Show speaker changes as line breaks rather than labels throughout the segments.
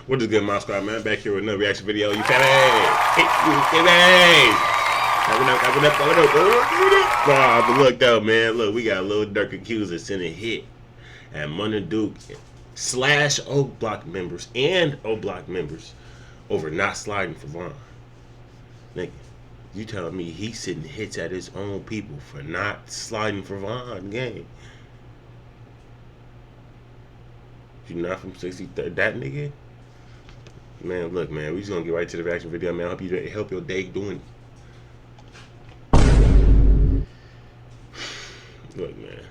What is good, my squad, man? Back here with another reaction video. You feel me? But look though, man. Look, we got Lil Durk accused of sending hit at Munna Duke / O Block members and O Block members over not sliding for Vaughn. Nigga, you telling me he's sending hits at his own people for not sliding for Vaughn game? You not from 63rd, that nigga? Man, look, man, we just gonna get right to the reaction video, man. I hope you help your day doing. Look, man,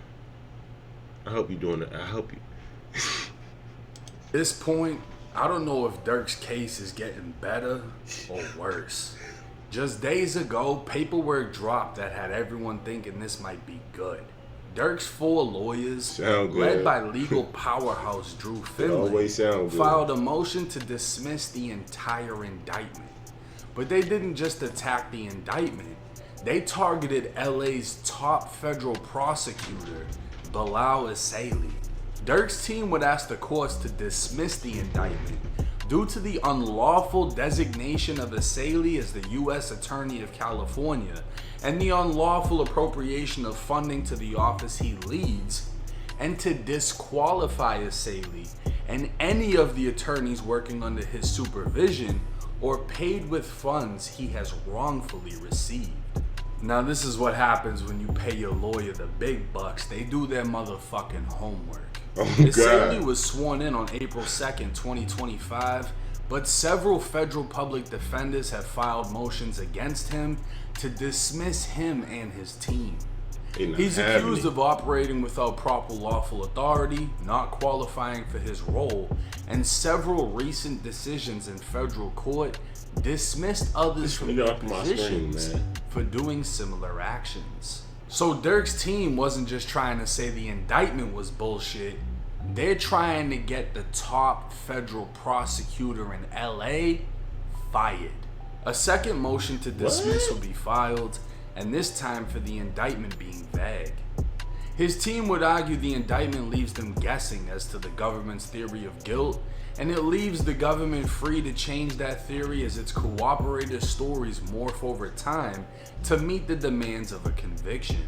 I hope you doing it. I hope you.
At this point, I don't know if Durk's case is getting better or worse. Just days ago, paperwork dropped that had everyone thinking this might be good. Durk's 4 lawyers, led by legal powerhouse Drew Finley, filed a motion to dismiss the entire indictment. But they didn't just attack the indictment, they targeted LA's top federal prosecutor, Bilal Isaili. Durk's team would ask the courts to dismiss the indictment due to the unlawful designation of Isaili as the U.S. Attorney of California and the unlawful appropriation of funding to the office he leads, and to disqualify Isaili and any of the attorneys working under his supervision or paid with funds he has wrongfully received. Now this is what happens when you pay your lawyer the big bucks. They do their motherfucking homework. Isaili was sworn in on April 2nd, 2025, but several federal public defenders have filed motions against him to dismiss him and his team. He's accused of operating without proper lawful authority, not qualifying for his role, and several recent decisions in federal court dismissed others from their positions for doing similar actions. So Durk's team wasn't just trying to say the indictment was bullshit, they're trying to get the top federal prosecutor in LA fired. A second motion to dismiss will be filed, and this time for the indictment being vague. His team would argue the indictment leaves them guessing as to the government's theory of guilt, and it leaves the government free to change that theory as its cooperator stories morph over time to meet the demands of a conviction.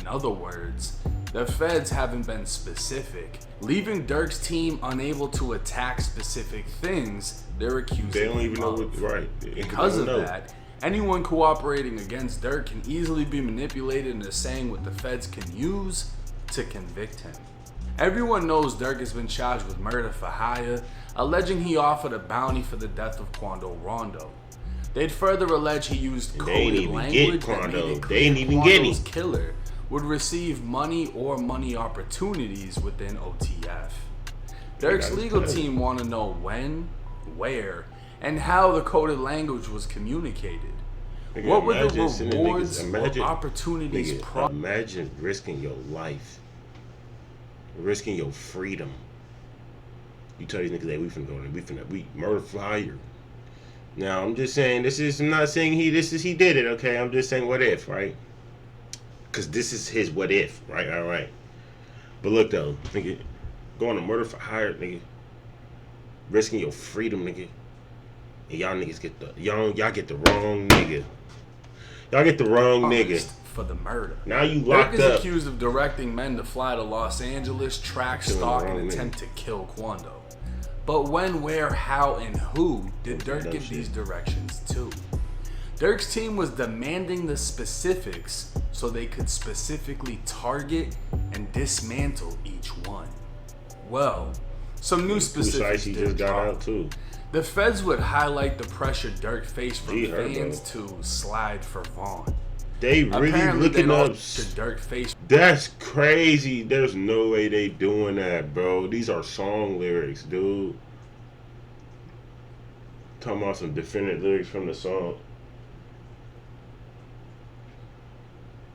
In other words, the feds haven't been specific, leaving Durk's team unable to attack specific things they're accusing
They don't even know
of.
what's right.
Because of that, anyone cooperating against Durk can easily be manipulated into saying what the feds can use to convict him. Everyone knows Durk has been charged with murder for hire, alleging he offered a bounty for the death of Quando Rondo. They'd further allege he used coded language that made it clear Quando's killer would receive money or money opportunities within OTF. Durk's legal team want to know when, where, and how the coded language was communicated. What were the rewards or opportunities?
Imagine risking your life, risking your freedom. You tell these niggas that we murder for hire. Now I'm just saying I'm not saying he did it, okay? I'm just saying what if, right? Cause this is his what if, right? All right. But look though, nigga, going to murder for hire, nigga, risking your freedom, nigga, and y'all niggas get y'all get the wrong nigga. Y'all get the wrong nigga
for the murder.
Now you locked up.
Durk is accused of directing men to fly to Los Angeles, track, stalk, and attempt to kill Quando. But when, where, how, and who did Durk give these directions to? Durk's team was demanding the specifics so they could specifically target and dismantle each one. Well, some new specifics did drop. The feds would highlight the pressure Durk faced from fans to slide for Vaughn.
They really looking up
to Durk face.
That's crazy. There's no way they doing that, bro. These are song lyrics, dude. Talking about some definitive lyrics from the song.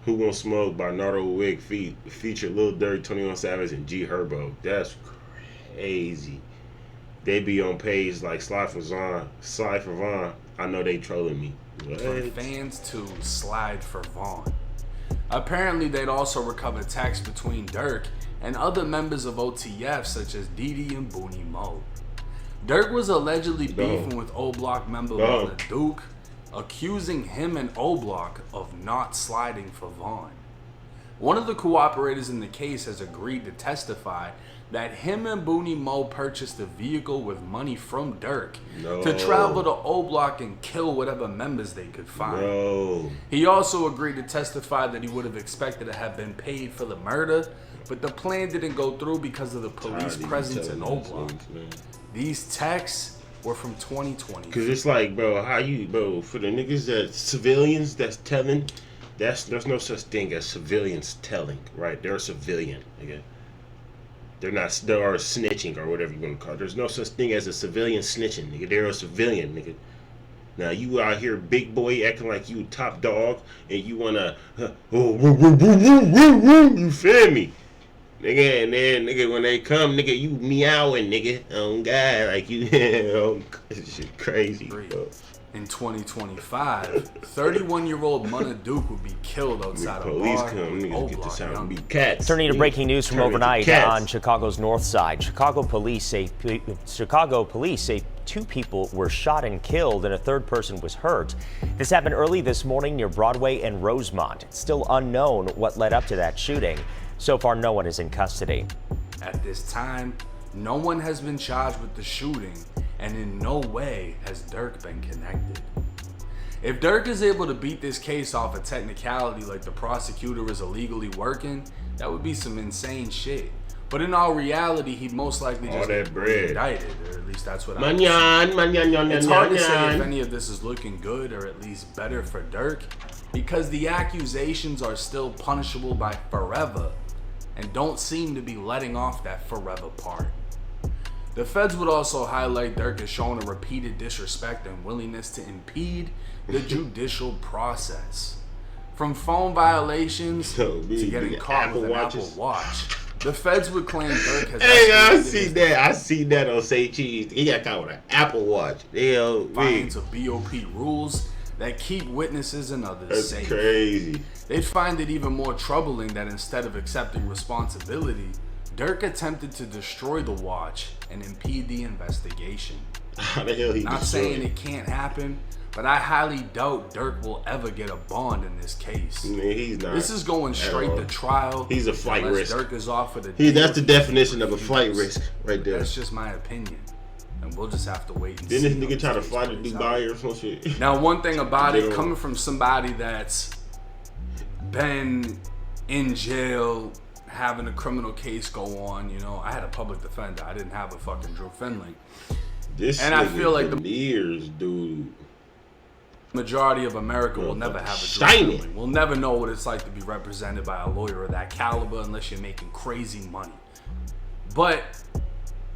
Who Won't Smoke by Nardo Wick feature Lil Durk, 21 Savage, and G Herbo. That's crazy. They be on page like Slide for Vaughn. I know they trolling me.
For fans to slide for Vaughn. Apparently, they'd also recover texts between Durk and other members of OTF such as Didi and Booney Mo. Durk was allegedly beefing with O Block member Munna Duke, accusing him and O Block of not sliding for Vaughn. One of the cooperators in the case has agreed to testify that him and Booney Mo purchased a vehicle with money from Durk to travel to O Block and kill whatever members they could find. He also agreed to testify that he would have expected to have been paid for the murder, but the plan didn't go through because of the police presence in O Block. These texts were from 2020.
Cause it's like, bro, how you, bro, for the niggas that civilians that's telling, there's no such thing as civilians telling, right? They're a civilian, nigga. They are snitching or whatever you want to call it. There's no such thing as a civilian snitching, nigga. They're a civilian, nigga. Now you out here, big boy, acting like you top dog, and you wanna, you feel me, nigga? And then, nigga, when they come, nigga, you meowing, nigga. Oh God, like you, this shit crazy, bro.
In 2025, 31-year-old Munna Duke would be killed outside a bar.
Turning to breaking news from overnight on Chicago's north side. Chicago police say 2 people were shot and killed and a 3rd person was hurt. This happened early this morning near Broadway and Rosemont. It's still unknown what led up to that shooting. So far, no one is in custody.
At this time, no one has been charged with the shooting, and in no way has Durk been connected. If Durk is able to beat this case off a technicality like the prosecutor is illegally working, that would be some insane shit. But in all reality, he'd most likely just get indicted, or at least that's what I'm saying. It's hard to say if any of this is looking good or at least better for Durk, because the accusations are still punishable by forever and don't seem to be letting off that forever part. The feds would also highlight Durk as showing a repeated disrespect and willingness to impede the judicial process. From phone violations to getting caught with an Apple Watch, the feds would claim Durk has...
Hey, I see that on Say Cheese. He got caught with an Apple Watch.
Fines of BOP rules that keep witnesses and others safe.
That's crazy.
They'd find it even more troubling that instead of accepting responsibility, Durk attempted to destroy the watch and impede the investigation.
How the hell he
Not saying it can't happen, but I highly doubt Durk will ever get a bond in this case.
Man, he's not.
This is going straight to trial.
He's a flight risk.
Durk is off for the
that's the definition of a flight risk right there.
That's just my opinion. And we'll just have to wait and
Didn't
see.
this nigga try to fly to Dubai or some shit?
Now, one thing about it, coming from somebody that's been in jail, having a criminal case go on, you know, I had a public defender. I didn't have a fucking Drew Finley.
And I feel like the years, dude.
Majority of America will never have a Drew Finley. We'll never know what it's like to be represented by a lawyer of that caliber unless you're making crazy money. But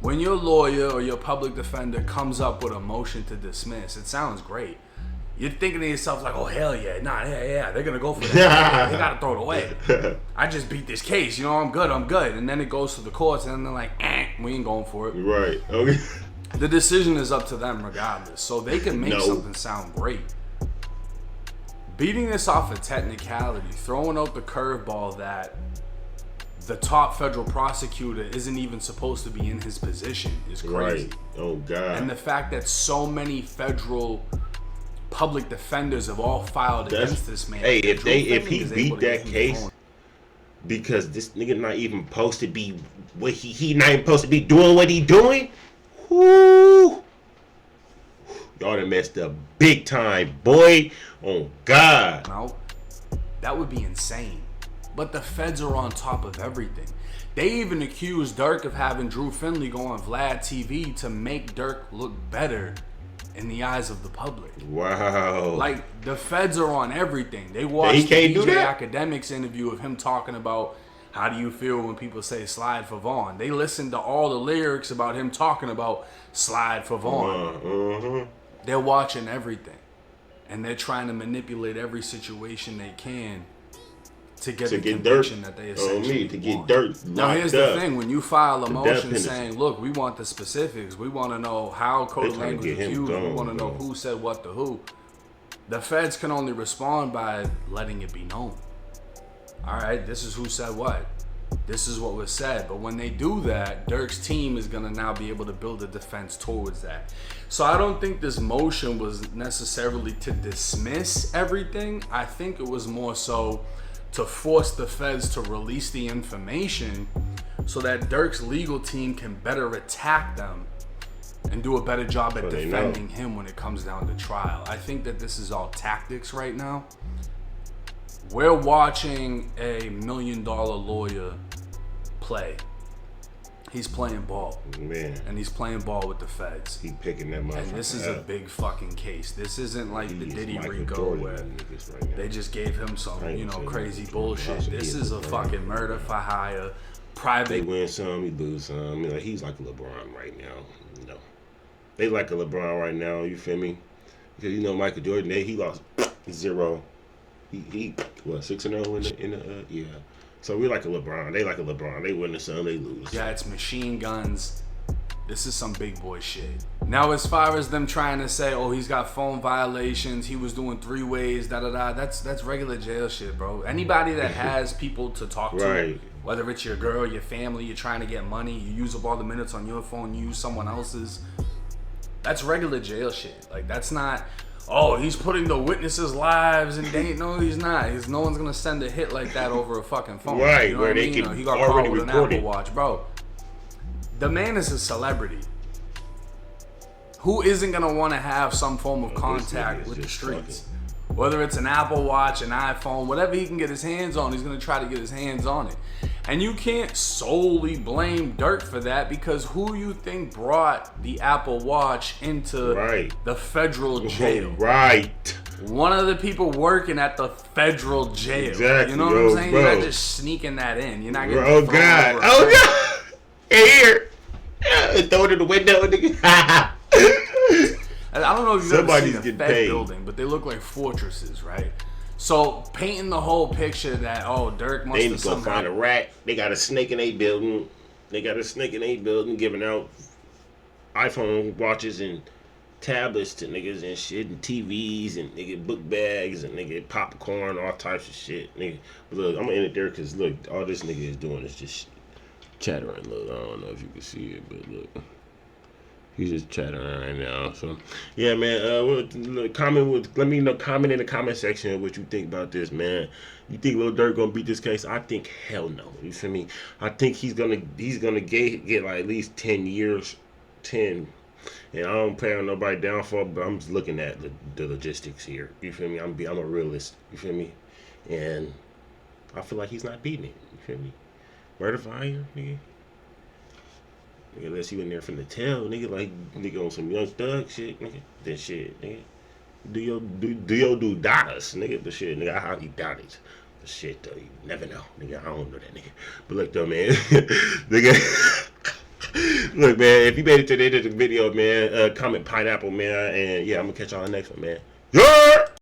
when your lawyer or your public defender comes up with a motion to dismiss, it sounds great. You're thinking to yourself like, oh, hell yeah, they're going to go for that. They got to throw it away. I just beat this case, you know, I'm good. And then it goes to the courts and they're like, we ain't going for it.
Right, okay.
The decision is up to them regardless, so they can make something sound great. Beating this off a technicality, throwing out the curveball that the top federal prosecutor isn't even supposed to be in his position is crazy.
Right. Oh, God.
And the fact that so many federal public defenders have all filed against this man.
Hey, if he beat that case, because this nigga not even supposed to be what he not even supposed to be doing what he doing, whoo, y'all done messed up big time, boy. Oh God.
No, that would be insane. But the feds are on top of everything. They even accused Durk of having Drew Finley go on Vlad TV to make Durk look better in the eyes of the public.
Wow.
Like, the feds are on everything. They watched the DJ Academics interview of him talking about how do you feel when people say slide for Vaughn. They listened to all the lyrics about him talking about slide for Vaughn. They're watching everything. And they're trying to manipulate every situation they can to get the conviction that they essentially want.
To get Durk.
Now here's the thing: when you file a motion saying, "Look, we want the specifics. We want to know how code of language was used. We want to know who said what to who," the feds can only respond by letting it be known. All right, this is who said what. This is what was said. But when they do that, Durk's team is going to now be able to build a defense towards that. So I don't think this motion was necessarily to dismiss everything. I think it was more so to force the feds to release the information so that Durk's legal team can better attack them and do a better job at defending him when it comes down to trial. I think that this is all tactics right now. We're watching a $1 million lawyer play. He's playing ball.
Man.
And he's playing ball with the feds.
He picking that motherfucker.
And this is a big fucking case. This isn't like the Diddy Rico where they just gave him some, crazy bullshit. This is a fucking murder for hire. Private.
They win some, he lose some. He's like LeBron right now. They like a LeBron right now, you feel me? Because Michael Jordan, he lost 0. He what, 6-0 in the yeah. So we like a LeBron. They like a LeBron. They win some, they lose.
Yeah, it's machine guns. This is some big boy shit. Now, as far as them trying to say, oh, he's got phone violations, he was doing 3 ways, that's regular jail shit, bro. Anybody that has people to talk to, whether it's your girl, your family, you're trying to get money, you use up all the minutes on your phone, you use someone else's, that's regular jail shit. Like, that's not, oh, he's putting the witnesses' lives in danger. No, he's not. No one's going to send a hit like that over a fucking phone.
Right,
you know
where
what I
they
mean?
can
He got
already
caught with an
record
Apple
it.
Watch. Bro, the man is a celebrity. Who isn't going to want to have some form of contact with the streets? Whether it's an Apple Watch, an iPhone, whatever he can get his hands on, he's going to try to get his hands on it. And you can't solely blame Durk for that, because who you think brought the Apple Watch into the federal jail? One of the people working at the federal jail.
Exactly.
You know what I'm saying? You're not just sneaking that in. You're not getting
Oh God. Here. Throw it in the window, nigga.
I don't know if you've ever seen a
getting
Fed
paid.
building, but they look like fortresses, right? So painting the whole picture that, oh, Durk must
They
have
go find a rat. They got a snake in a building. Giving out iPhone watches and tablets to niggas and shit, and TVs and nigga book bags and nigga popcorn, all types of shit. Nigga. But look, I'm gonna end it there because look, all this nigga is doing is just chattering. Look, I don't know if you can see it, but look. He's just chattering right now. So, yeah, man. Let me know. Comment in the comment section what you think about this, man. You think Lil Durk gonna beat this case? I think hell no. You feel me? I think he's gonna get like at least 10 years, 10. And I don't play on nobody downfall, but I'm just looking at the logistics here. You feel me? I'm a realist. You feel me? And I feel like he's not beating it. You feel me? Murder for hire, nigga. Unless you in there from the tail, nigga, like nigga on some Young Thug shit, nigga. Then shit, nigga. Do your dollars, nigga. But shit, nigga, I highly doubt it. But shit, though, you never know, nigga. I don't know that nigga. But look, though, man, nigga. Look, man, if you made it to the end of the video, man, comment pineapple, man, and yeah, I'm gonna catch y'all on the next one, man. Yeah.